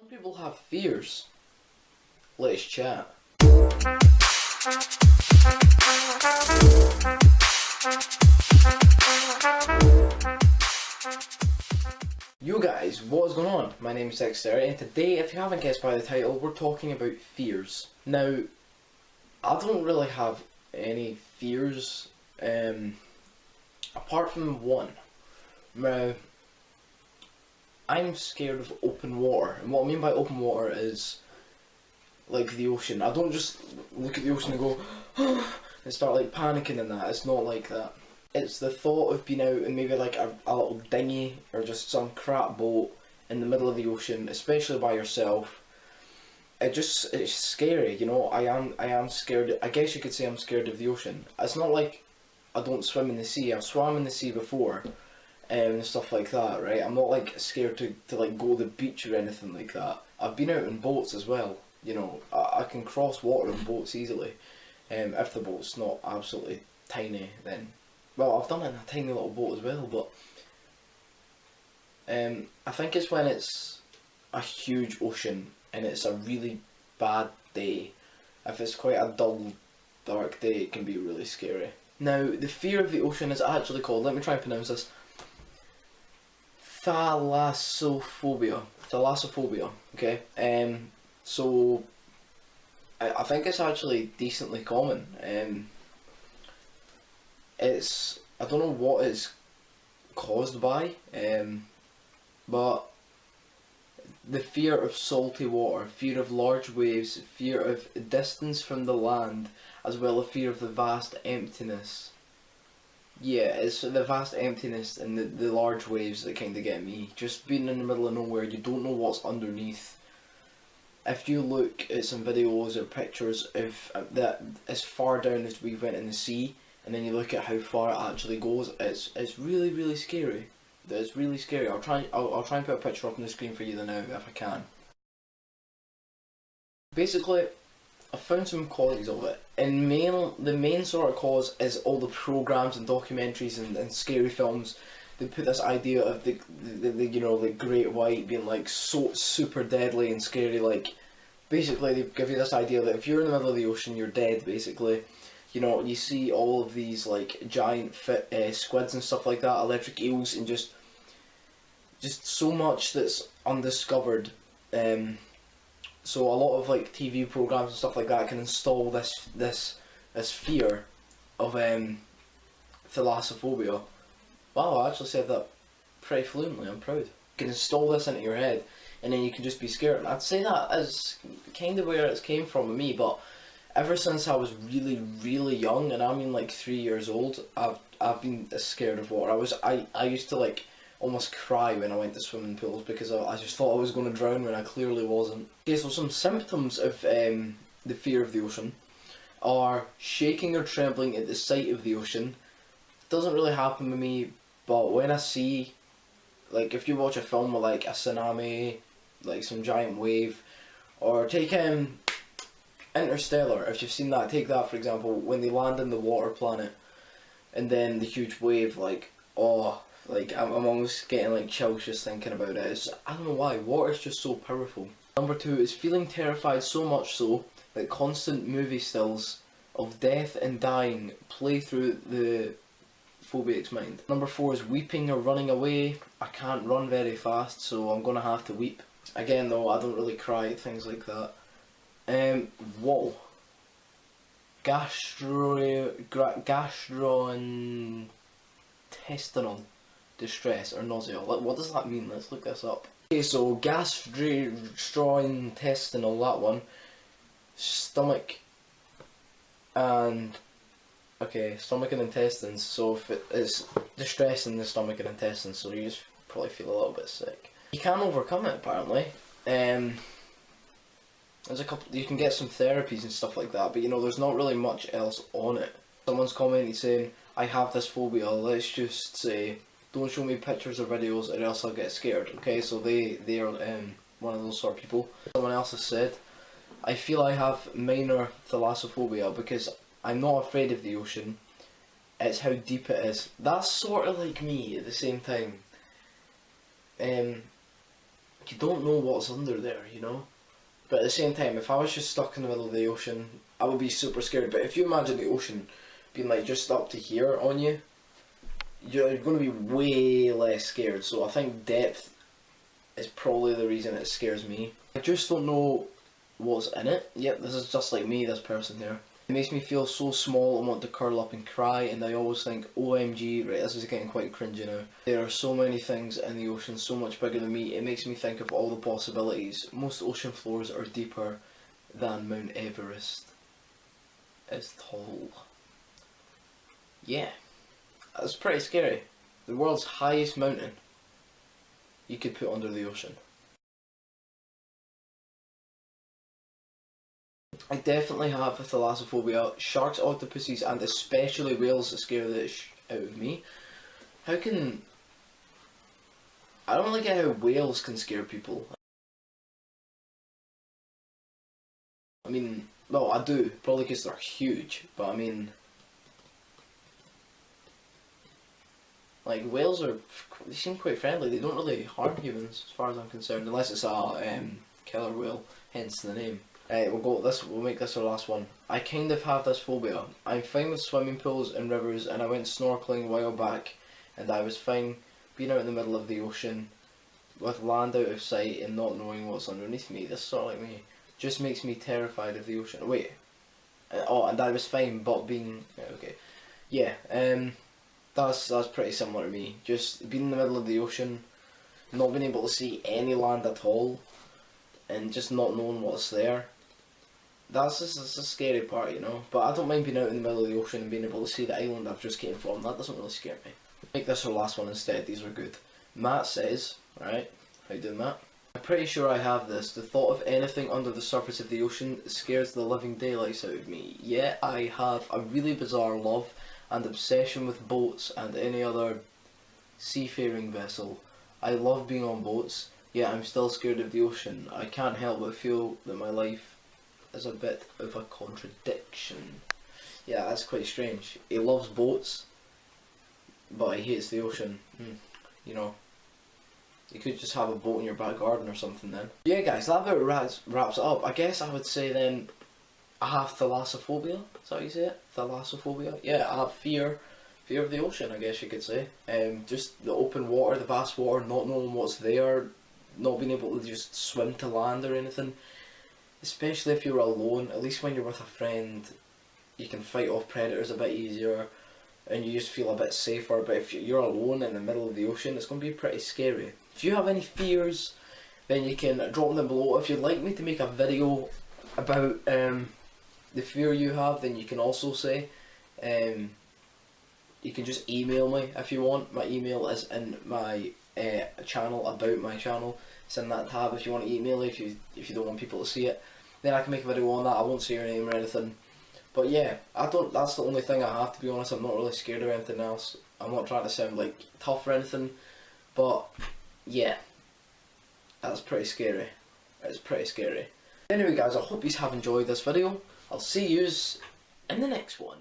Some people have fears. Let's chat. Yo guys, what is going on? My name is Dexterity, and today, if you haven't guessed by the title, we're talking about fears. Now, I don't really have any fears, apart from one. Now, I'm scared of open water, and what I mean by open water is like the ocean. I don't just look at the ocean and go and start like panicking in that. It's not like that. It's the thought of being out in maybe like a little dinghy or just some crap boat in the middle of the ocean, especially by yourself. It's scary, you know. I am scared. I guess you could say I'm scared of the ocean. It's not like I don't swim in the sea. I've swam in the sea before, and stuff like that, right? I'm not like scared to like go to the beach or anything like that. I've been out in boats as well. You know, I can cross water in boats easily. If the boat's not absolutely tiny, then, well, I've done it in a tiny little boat as well, but I think it's when it's a huge ocean and it's a really bad day. If it's quite a dull, dark day, it can be really scary. Now, the fear of the ocean is actually called, let me try and pronounce this, thalassophobia. Thalassophobia, okay? So, I think it's actually decently common. I don't know what it's caused by, but the fear of salty water, fear of large waves, fear of distance from the land, as well as fear of the vast emptiness. Yeah, it's the vast emptiness and the large waves that kind of get me. Just being in the middle of nowhere, you don't know what's underneath. If you look at some videos or pictures of that as far down as we went in the sea, and then you look at how far it actually goes, it's really, really scary. It's really scary. I'll try and put a picture up on the screen for you now if I can. Basically, I found some causes of it, and the main sort of cause is all the programs and documentaries and scary films. They put this idea of the you know, the great white being like so super deadly and scary. Like, basically they give you this idea that if you're in the middle of the ocean, you're dead. Basically, you know, you see all of these like giant squids and stuff like that, electric eels, and just so much that's undiscovered. So a lot of like TV programs and stuff like that can install this fear of thalassophobia. Wow, I actually said that pretty fluently. I'm proud. You can install this into your head, and then you can just be scared. And I'd say that is kind of where it's came from with me. But ever since I was really, really young, and I mean like 3 years old, I've been scared of water. I used to like almost cry when I went to swimming pools because I just thought I was going to drown when I clearly wasn't. Okay, so some symptoms of the fear of the ocean are shaking or trembling at the sight of the ocean. It doesn't really happen with me, but when I see, like, if you watch a film with like a tsunami, like some giant wave, or take Interstellar, if you've seen that, take that for example, when they land in the water planet, and then the huge wave, like, oh, like, I'm almost getting like chills just thinking about it. I don't know why, water is just so powerful. Number 2 is feeling terrified so much so that constant movie stills of death and dying play through the phobiac's mind. Number 4 is weeping or running away. I can't run very fast, so I'm gonna have to weep. Again though, I don't really cry at things like that. Whoa. Gastrointestinal distress or nausea. What does that mean? Let's look this up. Okay, so gastrointestinal, that one. Stomach and stomach and intestines. So if it's distress in the stomach and intestines, so you just probably feel a little bit sick. You can overcome it apparently. There's a couple. You can get some therapies and stuff like that, but you know, there's not really much else on it. Someone's commented saying, "I have this phobia." Let's just say, don't show me pictures or videos, or else I'll get scared. Okay, so they are one of those sort of people. Someone else has said, "I feel I have minor thalassophobia because I'm not afraid of the ocean. It's how deep it is." That's sort of like me at the same time. you don't know what's under there, you know? But at the same time, if I was just stuck in the middle of the ocean, I would be super scared. But if you imagine the ocean being like just up to here on you, you're going to be way less scared. So I think depth is probably the reason it scares me. I just don't know what's in it. Yep, this is just like me, this person here. It makes me feel so small and want to curl up and cry, and I always think, OMG, right, this is getting quite cringy now. There are so many things in the ocean, so much bigger than me. It makes me think of all the possibilities. Most ocean floors are deeper than Mount Everest is tall. Yeah, that's pretty scary. The world's highest mountain you could put under the ocean. I definitely have thalassophobia. Sharks, octopuses, and especially whales scare the out of me. How can... I don't really get how whales can scare people. I mean, well, I do, probably because they're huge, but I mean... Like, whales are... they seem quite friendly. They don't really harm humans, as far as I'm concerned, unless it's a killer whale, hence the name. We'll make this our last one. I kind of have this phobia. I'm fine with swimming pools and rivers, and I went snorkeling a while back, and I was fine being out in the middle of the ocean with land out of sight and not knowing what's underneath me. This is sort of like me. Just makes me terrified of the ocean. Wait. Oh, and I was fine, but being... okay. Yeah, that's pretty similar to me. Just being in the middle of the ocean, not being able to see any land at all, and just not knowing what's there. That's the scary part, you know. But I don't mind being out in the middle of the ocean and being able to see the island I've just came from. That doesn't really scare me. Make this our last one instead. These are good. Matt says, right, how you doing, Matt? I'm pretty sure I have this. The thought of anything under the surface of the ocean scares the living daylights out of me. Yeah, I have a really bizarre love and obsession with boats and any other seafaring vessel. I love being on boats, yet I'm still scared of the ocean. I can't help but feel that my life is a bit of a contradiction. Yeah, that's quite strange. He loves boats, but he hates the ocean. You know, you could just have a boat in your back garden or something then. Yeah guys, that about wraps it up. I guess I would say then, I have thalassophobia. Is that how you say it? Thalassophobia? Yeah, I have fear of the ocean, I guess you could say. Just the open water, the vast water, not knowing what's there, not being able to just swim to land or anything. Especially if you're alone. At least when you're with a friend, you can fight off predators a bit easier, and you just feel a bit safer. But if you're alone in the middle of the ocean, it's going to be pretty scary. If you have any fears, then you can drop them below. If you'd like me to make a video about the fear you have, then you can also say. You can just email me if you want. My email is in my channel, about my channel. It's in that tab if you want to email it, if you don't want people to see it. Then I can make a video on that. I won't say your name or anything. But yeah, that's the only thing I have, to be honest. I'm not really scared of anything else. I'm not trying to sound like tough or anything. But yeah, that's pretty scary. It's pretty scary. Anyway guys, I hope you have enjoyed this video. I'll see yous in the next one.